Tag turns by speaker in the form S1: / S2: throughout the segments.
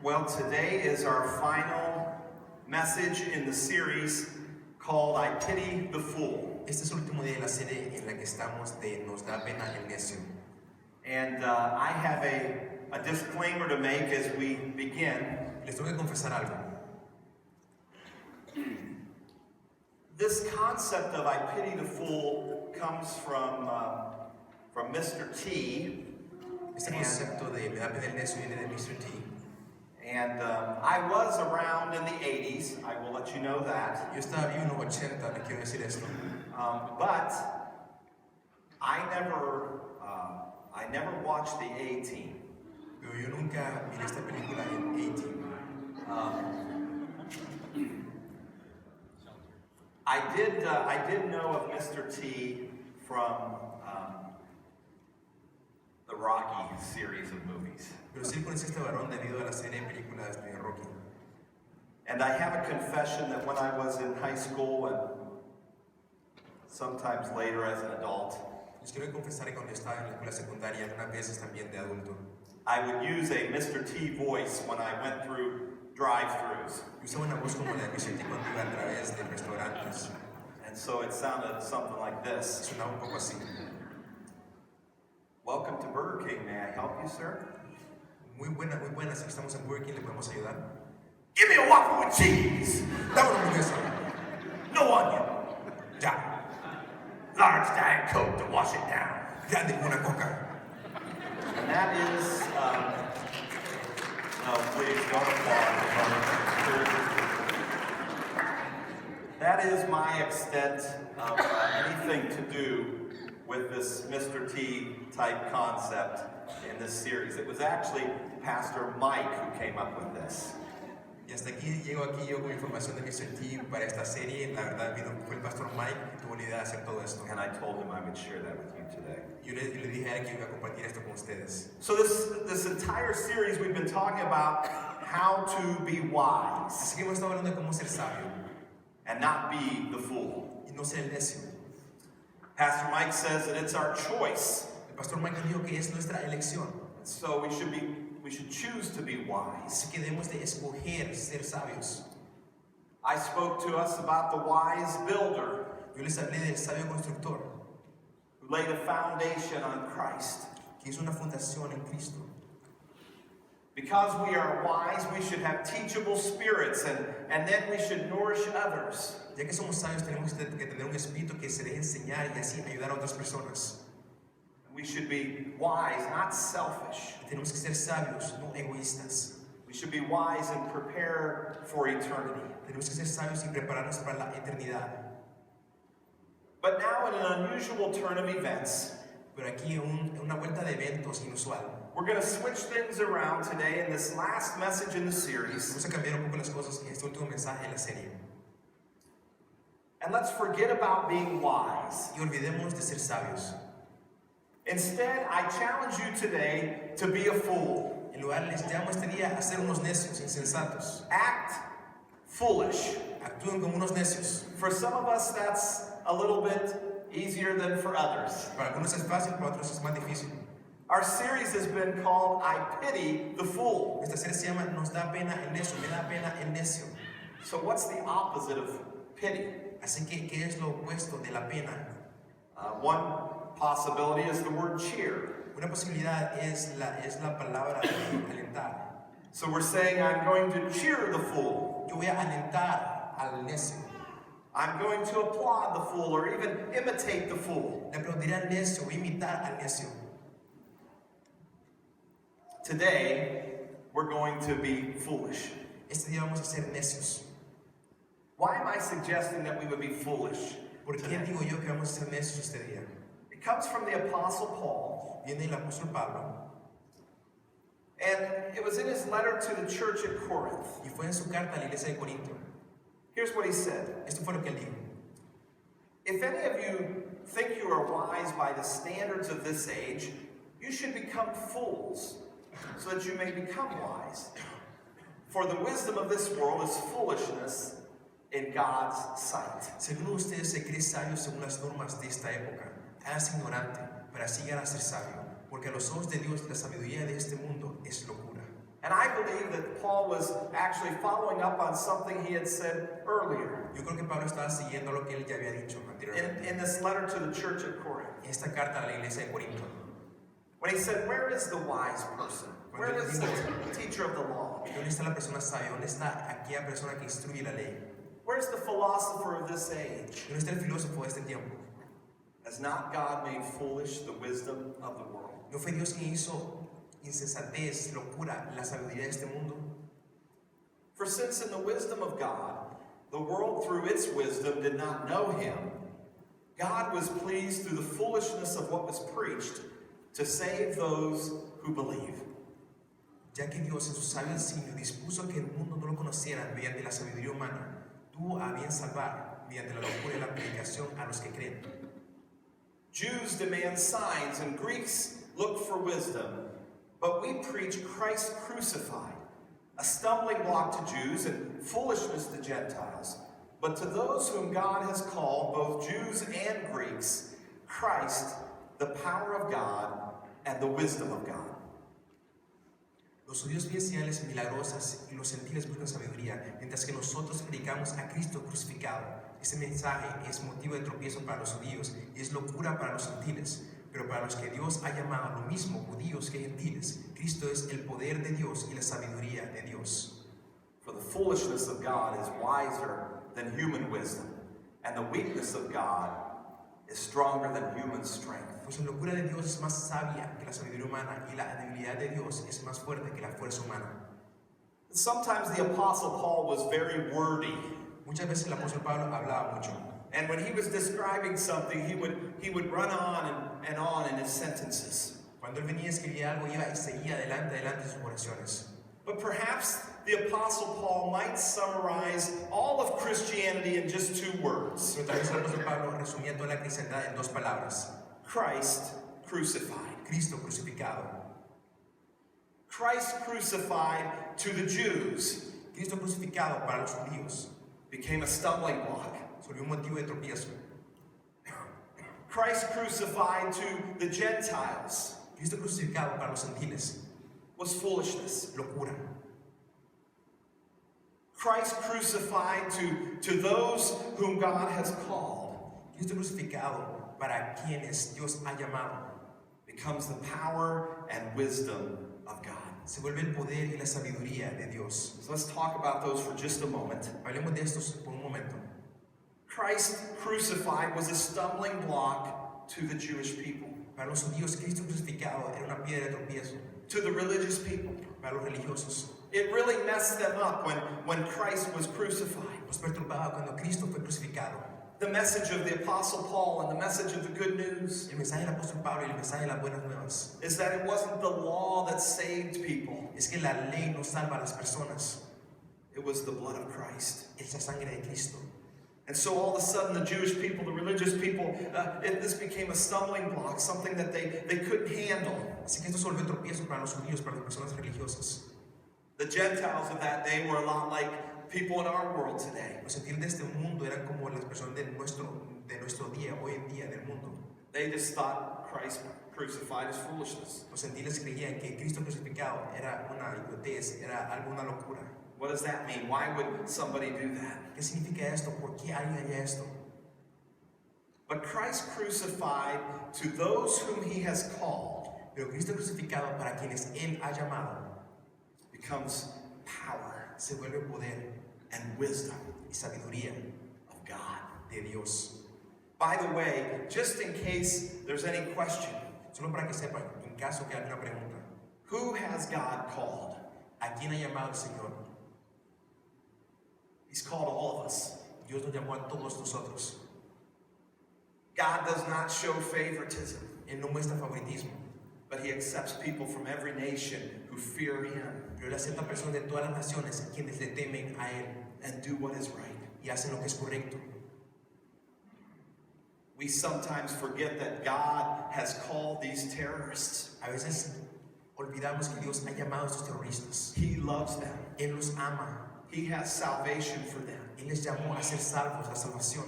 S1: Well, today is our final message in the series called I Pity the Fool.
S2: Este es el último día de la serie en la que estamos de Nos da pena el necio.
S1: And I have a disclaimer to make as we begin.
S2: Les tengo que confesar algo.
S1: This concept of I pity the fool comes from Mr. T.
S2: Este concepto de me da pena el necio viene de Mr. T.
S1: And I was around in the 80s, I will let you know that.
S2: Yo estaba vivo en los 80, le quiero decir esto.
S1: But I never watched the A-Team.
S2: Pero yo nunca miré esta película en A-Team.
S1: I did know of Mr. T from the Rocky series of movies.
S2: Pero sí conocí a este varón debido a la serie de películas de Rocky.
S1: And I have a confession that when I was in high school and sometimes later as an adult,
S2: Les quiero confesar que cuando estaba en la escuela secundaria, algunas veces también de adulto,
S1: I would use a Mr. T voice when I went through drive-thrus.
S2: yo usaba una voz como la de Mr. T cuando iba a través de restaurantes.
S1: And so it sounded something like this.
S2: Sonaba un poco así.
S1: Welcome to Burger King. May I help you, sir?
S2: Muy buenas, estamos en Burger King, ¿le podemos ayudar?
S1: Give me a Whopper with cheese.
S2: Dame una hamburguesa.
S1: No onion.
S2: Ya.
S1: Large Diet Coke to wash it down.
S2: Grande como una coca.
S1: And that is, no, please don't applaud. That is my extent of anything to do with this Mr. T type concept in this series. It was actually Pastor Mike who came up with this.
S2: Y hasta aquí llego aquí yo con información de Mr. T para esta serie. La verdad fue el pastor Mike que tuvo la idea de hacer todo esto.
S1: And I told him I would share that with you today.
S2: Yo le dije a él que iba a compartir esto con ustedes.
S1: So this entire series we've been talking about how to be wise
S2: Así que hemos estado hablando de cómo ser sabio
S1: and not be the fool.
S2: y no ser el necio.
S1: Pastor Mike says that it's our choice.
S2: El pastor Mike dijo que es nuestra elección.
S1: So we should choose to be wise.
S2: Así que debemos de escoger ser sabios.
S1: I spoke to us about the wise builder
S2: Yo les hablé del sabio constructor
S1: who laid a foundation on Christ.
S2: que hizo una fundación en Cristo.
S1: Because we are wise, we should have teachable spirits and then we should nourish others.
S2: Ya que somos sabios tenemos que tener un espíritu que se deje enseñar y así ayudar a otras personas.
S1: We should be wise, not selfish.
S2: Tenemos que ser sabios, no egoístas.
S1: We should be wise and prepare for eternity.
S2: Tenemos que ser sabios y prepararnos para la eternidad.
S1: But now in an unusual turn of events,
S2: Pero aquí una vuelta de eventos inusual.
S1: we're going to switch things around today in this last message in the series.
S2: Vamos a cambiar un poco las cosas en este último mensaje de la serie.
S1: And let's forget about being wise.
S2: Y olvidemos de ser sabios.
S1: Instead, I challenge you today to be a fool.
S2: En lugar les llamo este día a ser unos necios, insensatos.
S1: Act foolish.
S2: Actúen como unos necios.
S1: For some of us, that's a little bit easier than for others.
S2: Para algunos es fácil, para otros es más difícil.
S1: Our series has been called I Pity the Fool.
S2: Esta serie se llama Nos da pena el necio, me da pena el necio.
S1: So what's the opposite of pity?
S2: Así que, ¿qué es lo opuesto de la pena?
S1: One possibility is the word cheer.
S2: Una posibilidad es la palabra alentar.
S1: So we're saying I'm going to cheer the fool.
S2: Yo voy a alentar al necio.
S1: I'm going to applaud the fool or even imitate the fool.
S2: Le aplaudiré al necio, voy a imitar al necio.
S1: Today, we're going to be foolish.
S2: Este día vamos a ser necios.
S1: Why am I suggesting that we would be foolish?
S2: ¿Por qué digo yo que vamos a ser necios este día?
S1: It comes from the Apostle Paul.
S2: Viene el apóstol Pablo
S1: And it was in his letter to the church at Corinth.
S2: y fue en su carta a la iglesia de Corinto.
S1: Here's what he said.
S2: Esto fue lo que él dijo.
S1: If any of you think you are wise by the standards of this age, you should become fools, so that you may become wise. For the wisdom of this world is foolishness in God's sight.
S2: Si alguno de ustedes se cree sabio según las normas de esta época, hágase ignorante para así llegar a ser sabio, porque a los ojos de Dios la sabiduría de este mundo es locura.
S1: And I believe that Paul was actually following up on something he had said earlier
S2: Yo creo que Pablo estaba siguiendo lo que él ya había dicho anteriormente.
S1: in this letter to the church at Corinth.
S2: En esta carta a la iglesia de Corinto,
S1: When he said, where is the wise person? Where is the teacher of the law?
S2: ¿dónde está la persona sabia? ¿Dónde está aquella persona que instruye la ley?
S1: Where's the philosopher of this age?
S2: ¿Dónde está el filósofo de este tiempo?
S1: Has not God made foolish the wisdom of the world?
S2: ¿No fue Dios quien hizo insensatez, locura, la sabiduría de este mundo?
S1: For since in the wisdom of God, the world through its wisdom did not know him, God was pleased through the foolishness of what was preached to save those who believe.
S2: Ya que Dios en su sabio designio dispuso que el mundo no lo conociera mediante la sabiduría humana, tuvo a bien salvar mediante la locura y la predicación a los que creen.
S1: Jews demand signs and Greeks look for wisdom, but we preach Christ crucified, a stumbling block to Jews and foolishness to Gentiles. But to those whom God has called, both Jews and Greeks, Christ, the power of God and the wisdom of God.
S2: Los judíos piden señales milagrosas y los gentiles buscan sabiduría, mientras que nosotros predicamos a Cristo crucificado. Ese mensaje es motivo de tropiezo para los judíos y es locura para los gentiles. Pero para los que Dios ha llamado lo mismo judíos que gentiles, Cristo es el poder de Dios y la sabiduría de Dios.
S1: For the foolishness of God is wiser than human wisdom, and the weakness of God is stronger than human strength.
S2: Pues la locura de Dios es más sabia que la sabiduría humana y la debilidad de Dios es más fuerte que la fuerza humana.
S1: Sometimes the Apostle Paul was very wordy,
S2: Muchas veces el apóstol Pablo hablaba mucho.
S1: and when he was describing something, he would run on in his sentences.
S2: Cuando él venía y escribía algo, iba y seguía adelante en sus oraciones.
S1: But perhaps the Apostle Paul might summarize all of Christianity in just 2 words.
S2: Pero tal vez el apóstol Pablo resumía toda la cristiandad en 2 palabras.
S1: Christ crucified.
S2: Cristo crucificado.
S1: Christ crucified to the Jews
S2: Cristo crucificado para los judíos
S1: became a stumbling block.
S2: se volvió un motivo de tropiezo.
S1: Christ crucified to the Gentiles
S2: Cristo crucificado para los gentiles,
S1: was foolishness.
S2: locura.
S1: Christ crucified to those whom God has called
S2: Cristo crucificado para quienes Dios ha llamado
S1: becomes the power and wisdom of God.
S2: se vuelve el poder y la sabiduría de Dios.
S1: So let's talk about those for just a moment.
S2: Hablemos de estos por un momento.
S1: Christ crucified was a stumbling block to the Jewish people,
S2: Para los judíos, Cristo crucificado era una piedra de tropiezo.
S1: to the religious people.
S2: Para los religiosos,
S1: It really messed them up when Christ was crucified.
S2: los perturbaba cuando Cristo fue crucificado.
S1: The message of the Apostle Paul and the message of the good news
S2: El mensaje del apóstol Pablo y el mensaje de las buenas nuevas
S1: is that it wasn't the law that saved people,
S2: es que la ley no salva a las personas,
S1: it was the blood of Christ.
S2: es la sangre de Cristo.
S1: And so all of a sudden the Jewish people, the religious people, this became a stumbling block, something that they couldn't handle.
S2: Así que esto se volvió tropiezo para los judíos, para las personas religiosas.
S1: The Gentiles of that day were a lot like people in our world today.
S2: Los gentiles de este mundo eran como las personas de nuestro día, hoy en día del mundo.
S1: They just thought Christ crucified is foolishness.
S2: Los gentiles creían que Cristo crucificado era una idiotez, era alguna locura.
S1: What does that mean? Why would somebody do that?
S2: ¿Qué significa esto? ¿Por qué alguien haría esto?
S1: But Christ crucified to those whom he has called
S2: Pero Cristo crucificado para quienes Él ha llamado
S1: becomes power
S2: se vuelve poder
S1: and wisdom
S2: y sabiduría
S1: of God.
S2: de Dios.
S1: By the way, just in case there's any question,
S2: Solo para que sepan, en caso que haya una pregunta,
S1: who has God called?
S2: ¿a quién ha llamado el Señor?
S1: He's called all of us.
S2: Dios nos llamó a todos nosotros.
S1: God does not show favoritism,
S2: Él no muestra favoritismo,
S1: but he accepts people from every nation who fear him
S2: pero Él acepta personas de todas las naciones quienes le temen a Él
S1: and do what is right.
S2: y hacen lo que es correcto.
S1: We sometimes forget that God has called these terrorists.
S2: A veces olvidamos que Dios ha llamado a estos terroristas.
S1: He loves them.
S2: Él los ama.
S1: He has salvation for them
S2: Él les llamó a ser salvos, la salvación.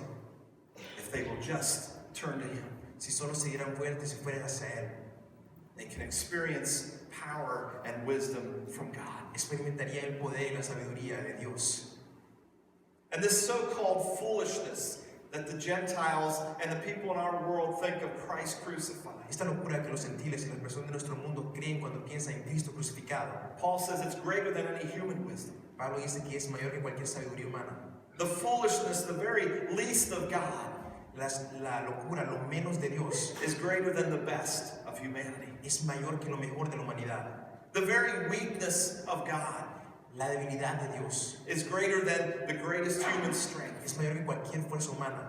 S1: if they will just turn to him.
S2: Si solo se dieran fuertes y fueran hacia Él.
S1: They can experience power and wisdom from God.
S2: Experimentaría el poder y la sabiduría de Dios.
S1: And this so-called foolishness that the Gentiles and the people in our world think of Christ crucified.
S2: Esta locura que los gentiles y las personas de nuestro mundo creen cuando piensan en Cristo crucificado.
S1: Paul says it's greater than any human wisdom.
S2: Pablo dice que es mayor que cualquier sabiduría humana.
S1: The foolishness, the very least of God,
S2: La locura, lo menos de Dios,
S1: is greater than the best of humanity.
S2: es mayor que lo mejor de la humanidad.
S1: The very weakness of God
S2: La debilidad de Dios
S1: is greater than the greatest human strength.
S2: es mayor que cualquier fuerza humana.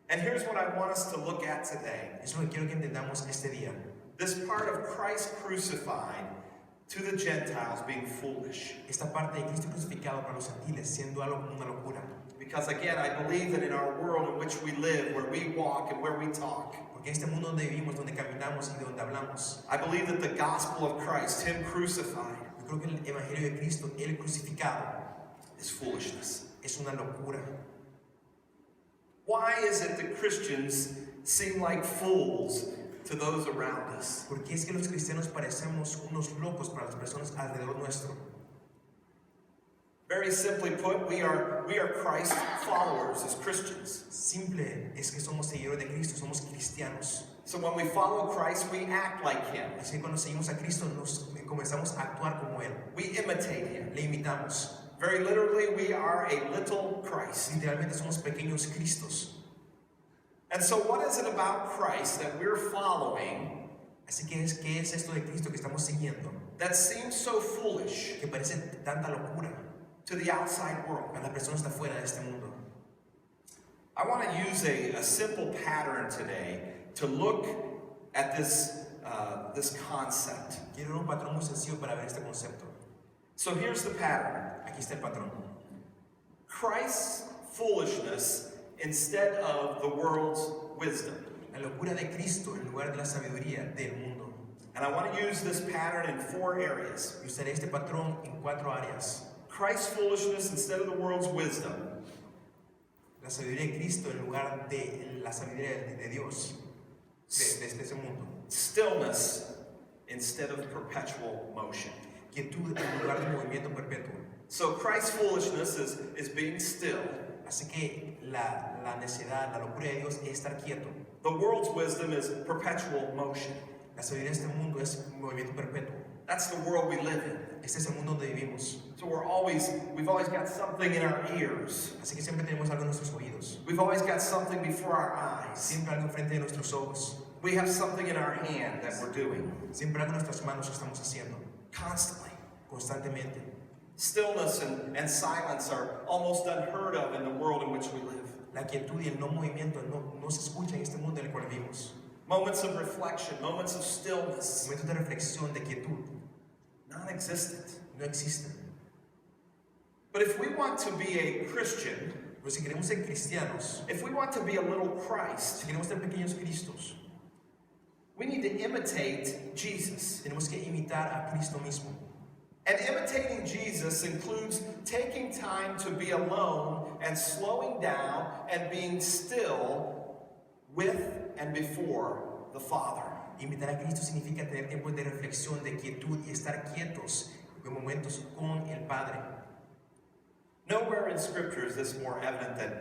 S1: And here's what I want us to look at today.
S2: Es lo que quiero que entendamos este día.
S1: This part of Christ crucified to the Gentiles being foolish.
S2: Esta parte de Cristo crucificado para los gentiles siendo algo como una locura.
S1: Because again, I believe that in our world in which we live, where we walk and where we talk,
S2: Porque en este mundo donde vivimos, donde caminamos y de donde hablamos,
S1: I believe that the gospel of Christ, Him crucified,
S2: yo creo que el Evangelio de Cristo, Él crucificado,
S1: is foolishness.
S2: es una locura.
S1: Why is it that Christians seem like fools to those around us?
S2: Porque es que los cristianos parecemos unos locos para las personas alrededor nuestro.
S1: Very simply put, we are Christ followers as Christians.
S2: Simple es que somos seguidores de Cristo, somos cristianos.
S1: So when we follow Christ, we act like Him.
S2: Así que cuando seguimos a Cristo, nos comenzamos a actuar como Él.
S1: We imitate Him.
S2: Le imitamos.
S1: Very literally, we are a little Christ.
S2: Literalmente somos pequeños Cristos.
S1: And so what is it about Christ that we're following
S2: Así que ¿qué es esto de Cristo que estamos siguiendo?
S1: that seems so foolish
S2: Que parece tanta locura
S1: to the outside world?
S2: a las personas de afuera de este mundo.
S1: I want to use a simple pattern today to look at this concept.
S2: Quiero un patrón muy sencillo para ver este concepto.
S1: So here's the pattern.
S2: Aquí está el patrón.
S1: Christ's foolishness instead of the world's wisdom.
S2: La locura de Cristo en lugar de la sabiduría del mundo.
S1: And I want to use this pattern in 4 areas.
S2: Y usaré este patrón en 4 áreas.
S1: Christ's foolishness instead of the world's wisdom.
S2: La sabiduría de Cristo en lugar de la sabiduría de Dios, de este mundo.
S1: Stillness instead of perpetual motion.
S2: Quietud en lugar de movimiento perpetuo.
S1: So Christ's foolishness is being still.
S2: Así que la necedad, la locura de Dios es estar quieto.
S1: The world's wisdom is perpetual motion.
S2: La sabiduría de este mundo es movimiento perpetuo.
S1: That's the world we live in.
S2: Este es el mundo donde vivimos.
S1: So we've always got something in our ears.
S2: Así que siempre tenemos algo en nuestros oídos.
S1: We've always got something before our eyes.
S2: Siempre algo enfrente de nuestros ojos.
S1: We have something in our hand that we're doing.
S2: Siempre algo en nuestras manos que estamos haciendo.
S1: Constantly.
S2: Constantemente.
S1: Stillness and silence are almost unheard of in the world in which we live.
S2: La quietud y el no movimiento no se escucha en este mundo en el cual vivimos.
S1: Moments of reflection, moments of stillness,
S2: Momentos de reflexión, de quietud,
S1: non-existent.
S2: no existen.
S1: But if we want to be a Christian,
S2: Pero si queremos ser cristianos,
S1: if we want to be a little Christ,
S2: si queremos ser pequeños Cristos,
S1: we need to imitate Jesus.
S2: tenemos que imitar a Cristo mismo.
S1: And imitating Jesus includes taking time to be alone and slowing down and being still with and before the Father.
S2: Imitar a Cristo significa tener tiempos de reflexión, de quietud y estar quietos en momentos con el Padre.
S1: Nowhere in Scripture is this more evident than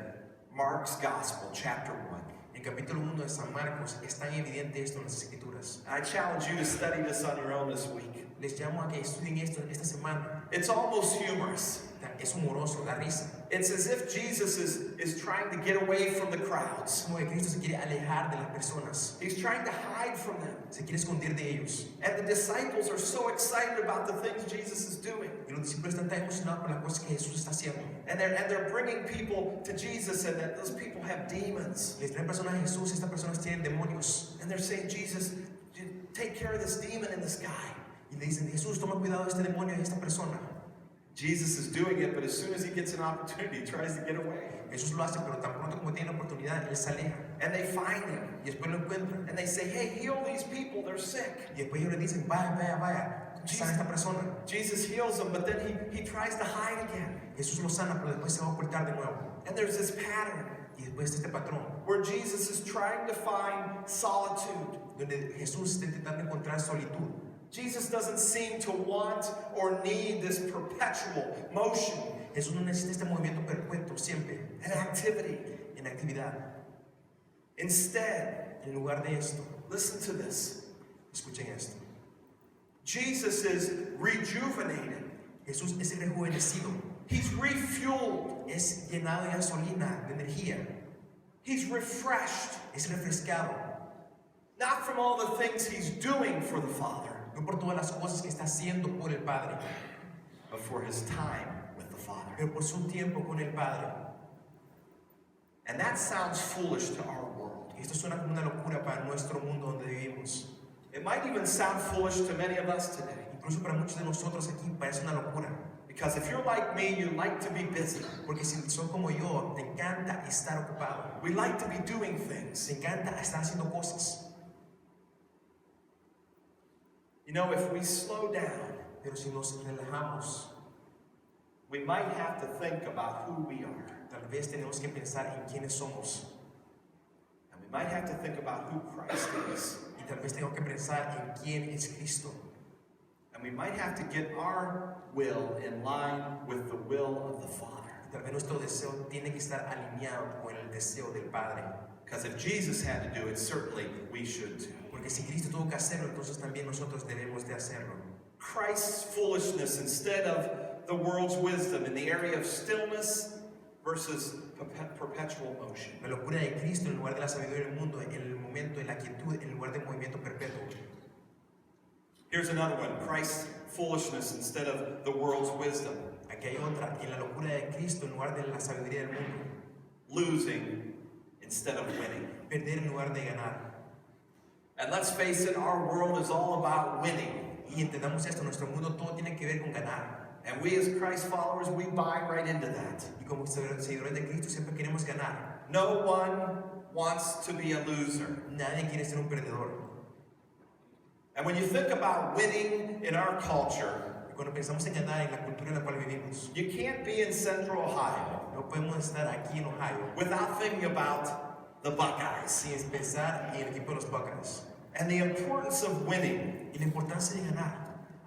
S1: Mark's Gospel, chapter 1.
S2: En el capítulo 1 de San Marcos es tan evidente esto en las Escrituras.
S1: I challenge you to study this on your own this week.
S2: Les llamo a que estudien esto esta semana.
S1: It's almost humorous.
S2: Es humoroso, da risa.
S1: It's as if Jesus is trying to get away from the crowds.
S2: Es como que Cristo se quiere alejar de las personas.
S1: He's trying to hide from them.
S2: Se quiere esconder de ellos.
S1: And the disciples are so excited about the things Jesus is doing.
S2: Y los discípulos están tan emocionados por las cosas que Jesús está haciendo.
S1: And they're bringing people to Jesus, and that those people have demons.
S2: Les traen personas a Jesús y estas personas tienen demonios.
S1: And they're saying, Jesus, take care of this demon in this guy.
S2: Y le dicen, Jesús, toma cuidado de este demonio y de esta persona.
S1: Jesus is doing it, but as soon as he gets an opportunity, he tries to get away.
S2: Jesús lo hace, pero tan pronto como tiene la oportunidad, él se aleja.
S1: And they find him.
S2: Y después lo encuentran.
S1: And they say, hey, heal these people, they're sick.
S2: Y después ellos le dicen, vaya, sana esta persona.
S1: Jesus heals them, but then he tries to hide again.
S2: Jesús lo sana, pero después se va a ocultar de nuevo.
S1: And there's this pattern.
S2: Y después este patrón,
S1: where Jesus is trying to find solitude.
S2: donde Jesús está intentando encontrar solitud.
S1: Jesus doesn't seem to want or need this perpetual motion
S2: Jesús no necesita este movimiento perpetuo siempre,
S1: and activity.
S2: en actividad.
S1: Instead,
S2: En lugar de esto,
S1: listen to this.
S2: escuchen esto.
S1: Jesus is rejuvenated.
S2: Jesús es rejuvenecido,
S1: He's refueled.
S2: es llenado de gasolina, de energía,
S1: He's refreshed.
S2: es refrescado.
S1: Not from all the things he's doing for the Father,
S2: No por todas las cosas que está haciendo por el Padre,
S1: but for his time with the Father.
S2: pero por su tiempo con el Padre.
S1: And that sounds foolish to our world.
S2: Esto suena como una locura para nuestro mundo donde vivimos.
S1: It might even sound foolish to many of us today.
S2: Incluso para muchos de nosotros aquí parece una locura.
S1: Because if you're like me, you like to be busy.
S2: Porque si son como yo, te encanta estar ocupado.
S1: We like to be doing things.
S2: Te encanta estar haciendo cosas.
S1: You know, if we slow down,
S2: Pero si nos relajamos,
S1: we might have to think about who we are.
S2: tal vez tenemos que pensar en quiénes somos.
S1: And we might have to think about who Christ is.
S2: Y tal vez tengo que pensar en quién es Cristo.
S1: And we might have to get our will in line with the will of the Father.
S2: Y tal vez nuestro deseo tiene que estar alineado con el deseo del Padre.
S1: Because if Jesus had to do it, certainly we should too.
S2: Porque si Cristo tuvo que hacerlo, entonces también nosotros debemos de hacerlo.
S1: Christ's foolishness instead of the world's wisdom in the area of stillness versus perpetual motion.
S2: La locura de Cristo en lugar de la sabiduría del mundo, en el momento, en la quietud, en lugar del movimiento perpetuo.
S1: Here's another one. Christ's foolishness instead of the world's wisdom.
S2: Aquí hay otra, en la locura de Cristo en lugar de la sabiduría del mundo.
S1: Losing instead of winning.
S2: Perder en lugar de ganar.
S1: And let's face it, our world is all about winning.
S2: Y entendamos esto, nuestro mundo todo tiene que ver con ganar.
S1: And we as Christ followers, we buy right into that.
S2: Y como seguidores de Cristo siempre queremos ganar.
S1: No one wants to be a loser.
S2: Nadie quiere ser un perdedor.
S1: And when you think about winning in our culture,
S2: Y cuando pensamos en ganar en la cultura en la cual vivimos,
S1: you can't be in Central Ohio
S2: no podemos estar aquí en Ohio
S1: without thinking about the Buckeyes
S2: sin pensar en el equipo de los Buccaneers.
S1: and the importance of winning.
S2: Y la importancia de ganar.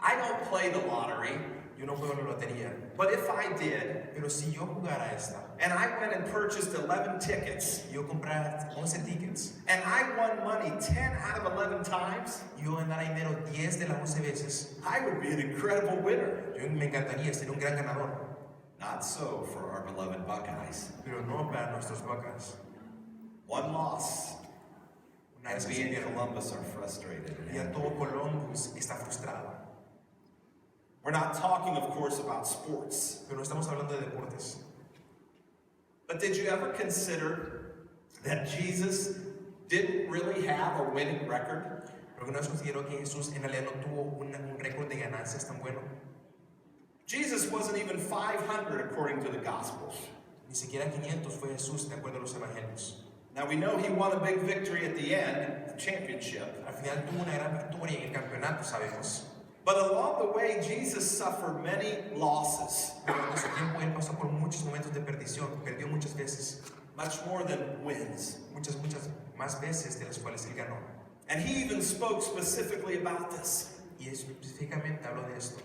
S1: I don't play the lottery,
S2: Yo no juego la lotería,
S1: but if I did,
S2: pero si yo jugara esta,
S1: and I went and purchased 11 tickets,
S2: y yo comprara 11 tickets,
S1: and I won money 10 out of 11 times,
S2: y yo ganara dinero 10 de las 11 veces,
S1: I would be an incredible winner.
S2: yo me encantaría ser un gran ganador.
S1: Not so for our beloved Buckeyes.
S2: Pero no para nuestros Buccaneers.
S1: One loss,
S2: Una
S1: and
S2: vez
S1: we in
S2: que
S1: Columbus are frustrated. and
S2: y a
S1: angry.
S2: todo Columbus está frustrado.
S1: We're not talking, of course, about sports.
S2: Pero no estamos hablando de deportes.
S1: But did you ever consider that Jesus didn't really have a winning record?
S2: Pero que no consideró que Jesús en realidad no tuvo un récord de ganancias tan bueno.
S1: Jesus wasn't even 500 according to the Gospels.
S2: Ni siquiera 500 fue Jesús de acuerdo a los evangelios.
S1: Now we know he won a big victory at the end, the championship.
S2: Al final tuvo una gran victoria en el campeonato, sabemos.
S1: But along the way, Jesus suffered many losses,
S2: Durante su tiempo él pasó por muchos momentos de perdición, perdió muchas veces,
S1: much more than wins.
S2: muchas más veces de las cuales él ganó.
S1: And he even spoke specifically about this.
S2: Y específicamente habló de esto.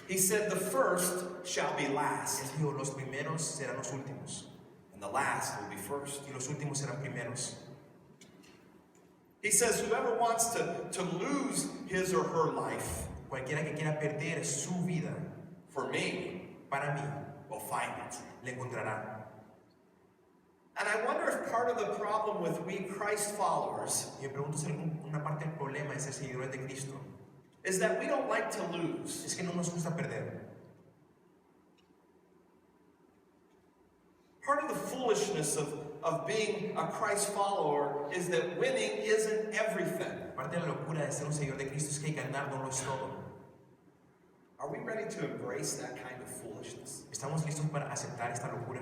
S1: He said, the first shall be last,
S2: Él dijo, los primeros serán los últimos,
S1: and the last will be first.
S2: y los últimos serán primeros.
S1: He says, whoever wants to lose his or her life
S2: Cualquiera que quiera perder su vida,
S1: for me
S2: para mí,
S1: will find it.
S2: le encontrará.
S1: And I wonder if part of the problem with we Christ followers
S2: Y me pregunto si una parte del problema de ser seguidores de Cristo
S1: is that we don't like to lose.
S2: es que no nos gusta perder.
S1: Part of the foolishness of being a Christ follower is that winning isn't everything.
S2: Parte de la locura de ser un seguidor de Cristo es que ganar no lo es todo.
S1: Are we ready to embrace that kind of foolishness?
S2: ¿Estamos listos para aceptar esta locura?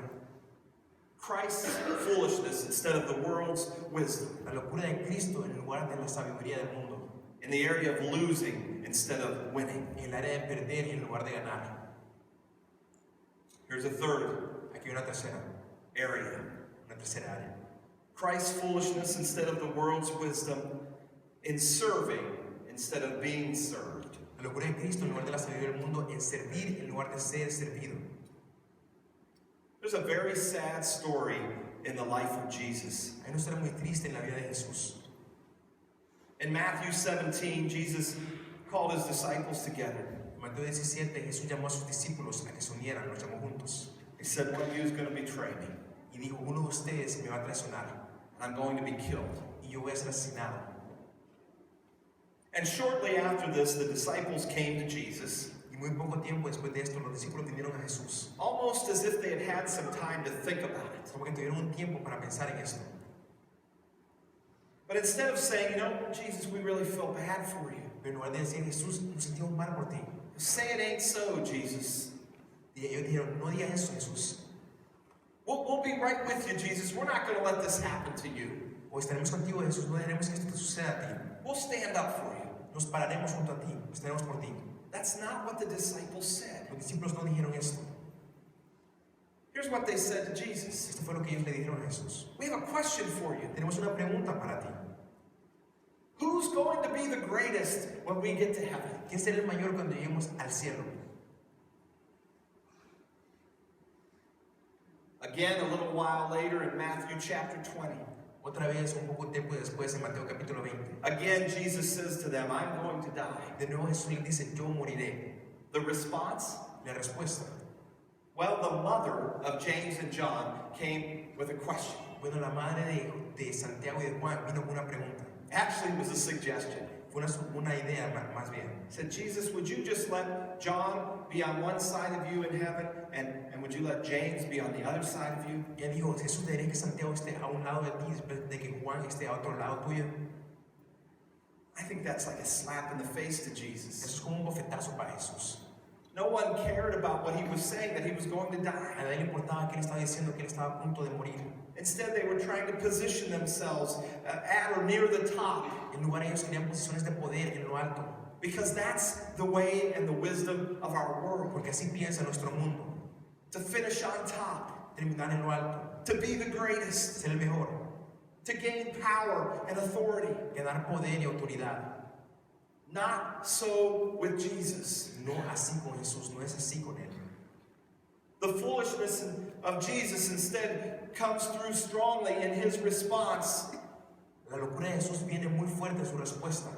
S1: Christ's foolishness instead of the world's wisdom.
S2: La locura de Cristo en lugar de la sabiduría del mundo.
S1: In the area of losing instead of winning.
S2: En el área de perder y en lugar de ganar.
S1: Here's a third
S2: Aquí hay una tercera.
S1: area.
S2: Una tercera área.
S1: Christ's foolishness instead of the world's wisdom, in serving instead of being served.
S2: La locura de Cristo en lugar de la sabiduría del mundo, en servir en lugar de ser servido.
S1: There's a very sad story in the life of Jesus.
S2: Hay una historia muy triste en la vida de Jesús.
S1: In Matthew 17, Jesus called his disciples together.
S2: En Mateo 17, Jesús llamó a sus discípulos a que se unieran, los llamó juntos.
S1: He said, one of you is going to betray me,
S2: Y dijo, uno de ustedes me va a traicionar
S1: and I'm going to be killed.
S2: y yo voy a ser asesinado.
S1: And shortly after this, the disciples came to Jesus,
S2: Y muy poco tiempo después de esto, los discípulos vinieron a Jesús,
S1: almost as if they had had some time to think about it.
S2: como que tuvieron un tiempo para pensar en esto.
S1: But instead of saying, Jesus, we really feel bad for you.
S2: Pero en lugar de decir, Jesús, nos sentimos mal por ti.
S1: Say it ain't so, Jesus.
S2: Y ellos dijeron, no digas eso, Jesús.
S1: We'll be right with you, Jesus. We're not going to let this happen to you.
S2: O estaremos contigo, Jesús, no dejaremos que esto te suceda a ti.
S1: We'll stand up for you.
S2: Nos pararemos junto a ti, estaremos por ti.
S1: That's not what the disciples said.
S2: Los discípulos no dijeron esto.
S1: Here's what they said to Jesus.
S2: Esto fue lo que ellos le dijeron a Jesús.
S1: We have a question for you.
S2: Tenemos una pregunta para ti.
S1: Who's going to be the greatest when we get to heaven?
S2: ¿Quién será el mayor cuando lleguemos al cielo?
S1: Again, a little while later in Matthew chapter 20.
S2: Otra vez, un poco tiempo después, en Mateo capítulo 20.
S1: Again, Jesus says to them, I'm going to die.
S2: De nuevo Jesús les dice, yo moriré.
S1: The response?
S2: La respuesta.
S1: Well, the mother of James and John came with a question.
S2: Bueno, la madre de Santiago y de Juan vino con una pregunta.
S1: Actually, it was a suggestion.
S2: Fue una idea más bien.
S1: Said, Jesus, would you just let John be on one side of you in heaven, and would you let James be on the other side of you?
S2: Ella dijo, Jesús, ¿debería que Santiago esté a un lado de ti después de que Juan esté a otro lado tuyo?
S1: I think that's like a slap in the face to Jesus.
S2: Eso es como un bofetazo para Jesús.
S1: No one cared about what he was saying, that he was going to
S2: A
S1: die.
S2: nadie le importaba que él estaba diciendo que él estaba a punto de morir.
S1: Instead, they were trying to position themselves at or near the top,
S2: En lugar ellos querían posiciones de poder en lo alto,
S1: because that's the way and the wisdom of our world.
S2: porque así piensa nuestro mundo.
S1: To finish on top,
S2: Terminar en lo alto,
S1: to be the greatest,
S2: ser el mejor,
S1: to gain power and authority.
S2: ganar poder y autoridad.
S1: Not so with Jesus.
S2: No así con Jesús, no es así con él.
S1: The foolishness of Jesus instead comes through strongly in his response.
S2: La locura de Jesús viene muy fuerte en su respuesta.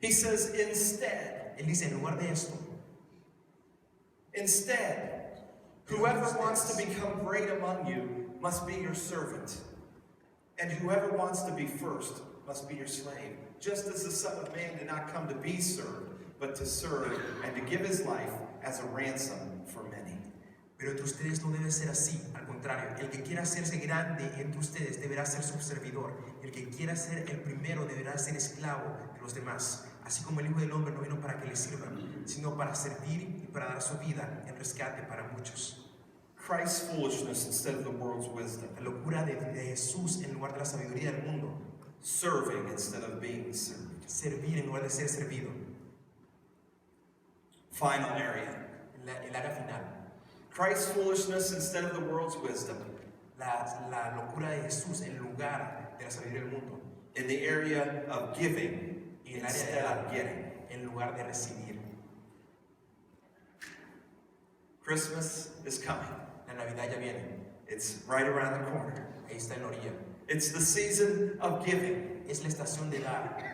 S1: He says, instead,
S2: Él dice, en lugar de esto,
S1: whoever wants to become great among you must be your servant, and whoever wants to be first must be your slave. Just as the Son of Man did not come to be served, but to serve and to give his life as a ransom for many.
S2: pero entre ustedes no debe ser así. Al contrario, el que quiera hacerse grande entre ustedes deberá ser su servidor. El que quiera ser el primero deberá ser esclavo de los demás. Así como el Hijo del Hombre no vino para que le sirvan, sino para servir y para dar su vida en rescate para muchos.
S1: Christ's foolishness instead of the world's wisdom.
S2: La locura de Jesús en lugar de la sabiduría del mundo.
S1: Serving instead of being served.
S2: Servir en lugar de ser servido.
S1: Final area.
S2: El área final.
S1: Christ's foolishness instead of the world's wisdom.
S2: La locura de Jesús en lugar de la sabiduría del mundo.
S1: In the area of giving
S2: En el área de
S1: instead of
S2: dar
S1: getting.
S2: en lugar de recibir.
S1: Christmas is coming.
S2: La Navidad ya viene.
S1: It's right around the corner.
S2: Ahí está en la orilla.
S1: It's the season of giving.
S2: Es la estación de dar.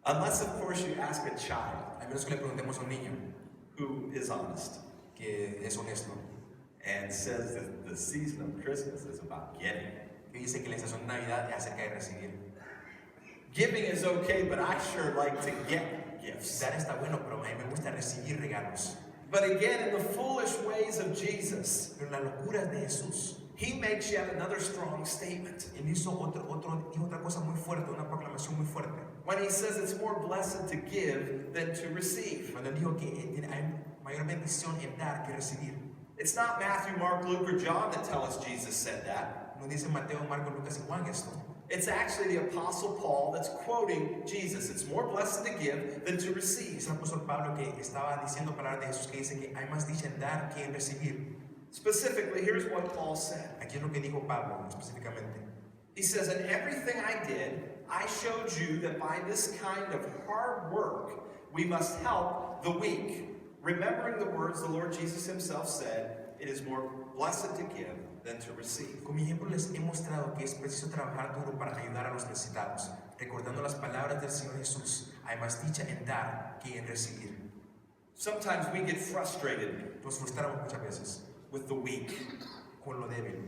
S1: Unless, of course, you ask a child
S2: A menos que le preguntemos a un niño
S1: who is honest
S2: que es honesto.
S1: and says that the season of Christmas is about getting.
S2: Que dice que la estación de Navidad es acerca de recibir.
S1: Giving is okay, but I sure like to get gifts.
S2: Dar está bueno, pero a mí me gusta recibir regalos.
S1: But again, in the foolish ways of Jesus,
S2: Pero en la locura de Jesús,
S1: he makes yet another strong statement.
S2: Él dijo otra cosa muy fuerte, una proclamación muy fuerte.
S1: When he says it's more blessed to give than to receive.
S2: Cuando él dijo que hay mayor bendición en dar que recibir.
S1: It's not Matthew, Mark, Luke, or John that tell us Jesus said that.
S2: No dice Mateo, Marcos, Lucas y Juan esto.
S1: It's actually the Apostle Paul that's quoting Jesus. It's more blessed to give than to receive.
S2: Es el apóstol Pablo que estaba diciendo palabras de Jesús que dice que hay más dicha en dar que en recibir.
S1: Specifically, here's what Paul said.
S2: Aquí es lo que dijo Pablo específicamente.
S1: He says, in everything I did, I showed you that by this kind of hard work, we must help the weak, remembering the words the Lord Jesus himself said, it is more blessed to give than to receive.
S2: Con mi ejemplo les he mostrado que es preciso trabajar duro para ayudar a los necesitados, recordando las palabras del Señor Jesús, hay más dicha en dar que en recibir.
S1: Sometimes we get frustrated
S2: Nos frustramos muchas veces
S1: with the weak.
S2: con lo débil.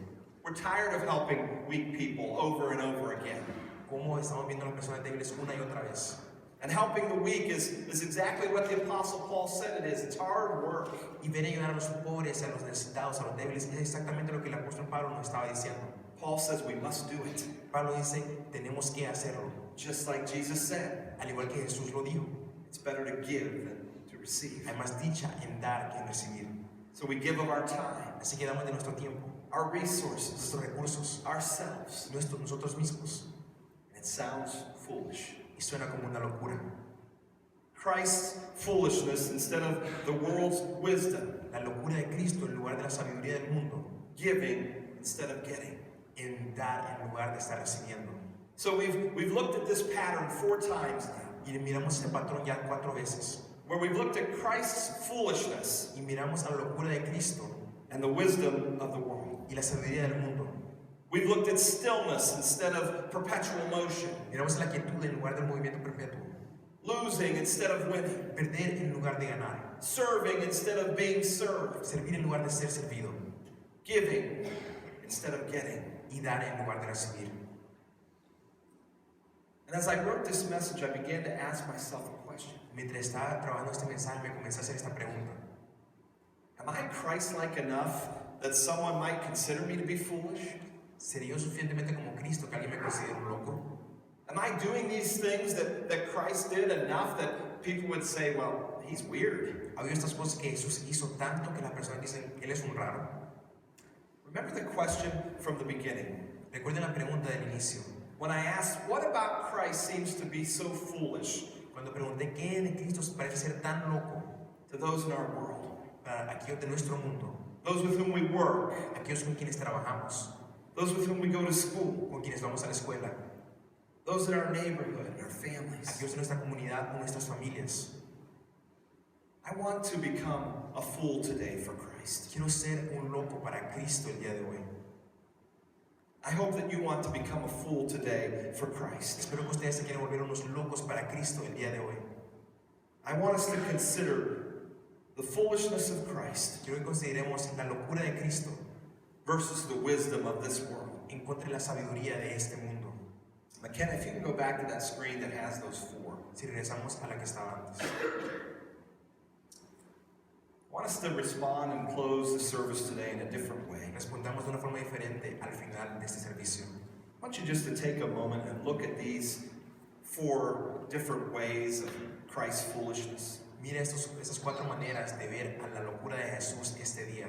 S1: We're tired of helping weak people over and over again.
S2: Cómo estamos viendo a las personas débiles una y otra vez.
S1: And helping the weak is exactly what the Apostle Paul said it is. It's hard work.
S2: Y ver ayudar a los pobres, a los necesitados, a los débiles, es exactamente lo que el apóstol Pablo nos estaba diciendo.
S1: Paul says we must do it.
S2: Pablo dice, tenemos que hacerlo.
S1: Just like Jesus said,
S2: Al igual que Jesús lo dijo,
S1: it's better to give than to receive.
S2: hay más dicha en dar que en recibir.
S1: So we give of our time,
S2: Así que damos de nuestro tiempo,
S1: our resources,
S2: nuestros recursos,
S1: ourselves.
S2: nosotros mismos.
S1: It sounds foolish.
S2: Y suena como una locura.
S1: Christ's foolishness instead of the world's wisdom.
S2: La locura de Cristo en lugar de la sabiduría del mundo.
S1: Giving instead of getting.
S2: En dar en lugar de estar recibiendo.
S1: So we've looked at this pattern 4 times now.
S2: Y miramos ese patrón ya 4 veces.
S1: Where we've looked at Christ's foolishness
S2: Y miramos a la locura de Cristo
S1: and the wisdom of the world.
S2: y la sabiduría del mundo.
S1: We've looked at stillness instead of perpetual motion.
S2: Miramos la quietud en lugar del movimiento perpetuo.
S1: Losing instead of winning.
S2: Perder en lugar de ganar.
S1: Serving instead of being served.
S2: Servir en lugar de ser servido.
S1: Giving instead of getting.
S2: Y dar en lugar de recibir.
S1: And as I wrote this message, I began to ask myself a question.
S2: Mientras estaba trabajando este mensaje, me comencé a hacer esta pregunta.
S1: Am I Christ-like enough that someone might consider me to be foolish?
S2: ¿Sería yo suficientemente como Cristo que alguien me considere un loco?
S1: Am I doing these things that Christ did enough that people would say, well, he's weird?
S2: ¿Había estas cosas que Jesús hizo tanto que las personas dicen, Él es un raro?
S1: Remember the question from the beginning.
S2: Recuerden la pregunta del inicio.
S1: When I asked, what about Christ seems to be so foolish
S2: Cuando pregunté qué de Cristo parece ser tan loco
S1: to those in our world,
S2: para aquellos de nuestro mundo,
S1: those with whom we work,
S2: aquellos con quienes trabajamos,
S1: those with whom we go to school,
S2: con quienes vamos a la escuela,
S1: those in our neighborhood, our families.
S2: aquellos de nuestra comunidad o nuestras familias.
S1: I want to become a fool today for Christ.
S2: Quiero ser un loco para Cristo el día de hoy.
S1: I hope that you want to become a fool today for Christ.
S2: Espero que ustedes se quieran volver unos locos para Cristo el día de hoy.
S1: I want us to consider the foolishness of Christ
S2: Quiero que consideremos la locura de Cristo
S1: versus the wisdom of this world.
S2: en contra de la sabiduría de este mundo.
S1: McKenna, if you can go back to that screen that has those 4.
S2: Si regresamos a la que estaba antes.
S1: I want us to respond and close the service today in a different way.
S2: Respondamos de una forma diferente al final de este servicio.
S1: I want you just to take a moment and look at these 4 different ways of Christ's foolishness.
S2: Mira esas 4 maneras de ver a la locura de Jesús este día.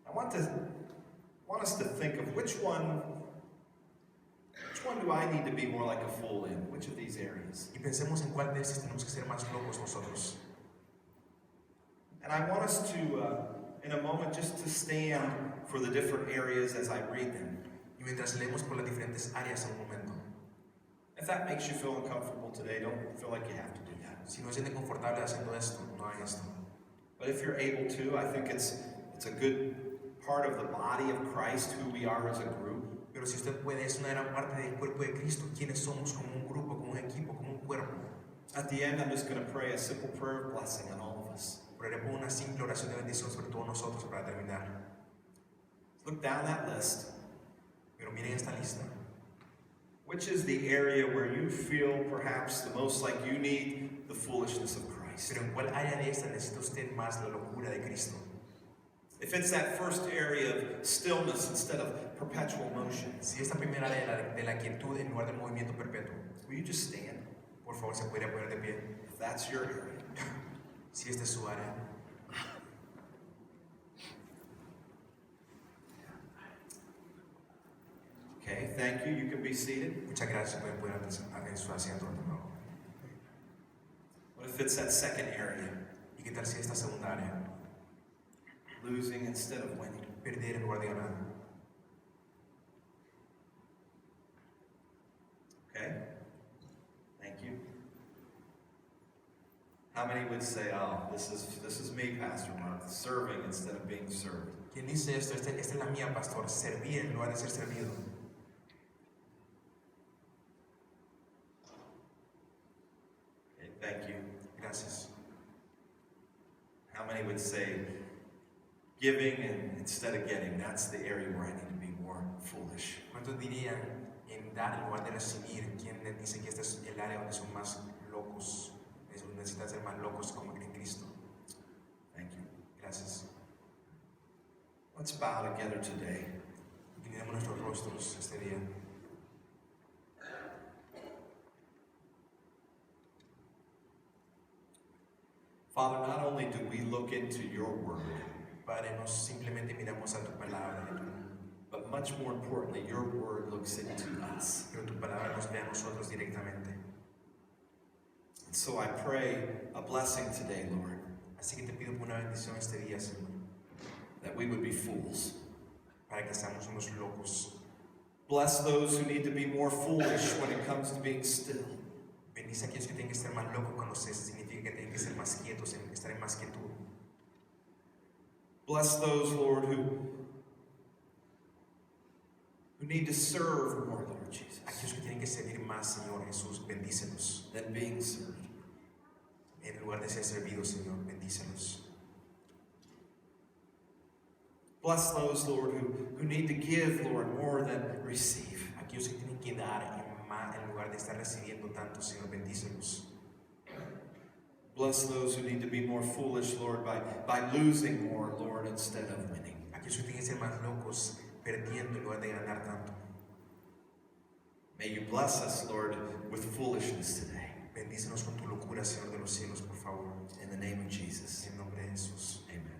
S1: I want us to think of which one do I need to be more like a fool in? Which of these areas?
S2: Y pensemos en cuál de estos tenemos que ser más locos nosotros.
S1: And I want us to, in a moment, just to stand for the different areas as I read them.
S2: Y mientras leemos por las diferentes áreas en un momento.
S1: If that makes you feel uncomfortable today, don't feel like you have to do that.
S2: Si no se sienten confortables haciendo esto, no hagan esto.
S1: But if you're able to, I think it's a good part of the body of Christ, who we are as a group.
S2: Pero si usted puede, es una gran parte del cuerpo de Cristo, quienes somos como un grupo, como un equipo, como un cuerpo.
S1: At the end, I'm just going to pray a simple prayer of blessing on all of us.
S2: Oraré por una simple oración de bendición sobre todos nosotros para terminar.
S1: Look down that list.
S2: Pero miren esta lista.
S1: Which is the area where you feel perhaps the most like you need the foolishness of Christ?
S2: Pero en cuál área de esta necesita usted más la locura de Cristo.
S1: If it's that first area of stillness instead of perpetual motion,
S2: Si esta primera área de la quietud en lugar del movimiento perpetuo,
S1: will you just stand?
S2: por favor se podría poner de pie.
S1: If that's your area.
S2: Si esta es su área.
S1: Okay, thank you. You can be seated.
S2: Muchas gracias, pueden poner en su asiento de nuevo.
S1: What if it's that second area?
S2: ¿Y qué tal si esta segunda área?
S1: losing instead of winning.
S2: perder en lugar de ganar.
S1: Okay? Thank you. How many would say, oh, this is me, Pastor Mark, serving instead of being served?
S2: ¿Quién dice esto? Esta es la mía, pastor. Servir en lugar de ser servido.
S1: Okay, thank you.
S2: Gracias.
S1: How many would say, giving and instead of getting, that's the area where I need to be more foolish?
S2: ¿Cuántos dirían en dar en lugar de recibir? ¿Quién dice que este es el área donde son más locos? Necesitan ser más locos como en Cristo.
S1: Thank you.
S2: Gracias.
S1: Let's bow together today.
S2: Inclinemos nuestros rostros este día.
S1: Father, not only do we look into your word,
S2: Padre, no simplemente miramos a tu palabra,
S1: but much more importantly, your word looks into us.
S2: pero tu palabra nos ve a nosotros directamente.
S1: And so I pray a blessing today, Lord,
S2: Así que te pido una bendición este día, Señor,
S1: that we would be fools.
S2: para que seamos unos locos.
S1: Bless those who need to be more foolish when it comes to being still.
S2: Bendice a aquellos que tienen que ser más locos cuando se significa que tienen que ser más quietos, estar en más quietud.
S1: Bless those, Lord, who need to serve more, Lord Jesus,
S2: Aquellos que tienen que servir más, Señor Jesús, bendícelos.
S1: than being served.
S2: En lugar de ser servidos, Señor, bendícelos.
S1: Bless those, Lord, who need to give, Lord, more than receive.
S2: Aquellos que tienen que dar en lugar de estar recibiendo tanto, Señor, bendícelos.
S1: Bless those who need to be more foolish, Lord, by losing more, Lord, instead of winning.
S2: Aquellos que tienen que ser más locos, perdiendo en lugar de ganar tanto.
S1: May you bless us, Lord, with foolishness today.
S2: Bendícenos con tu locura, Señor de los cielos, por favor.
S1: In the name of Jesus.
S2: En nombre de Jesús.
S1: Amen.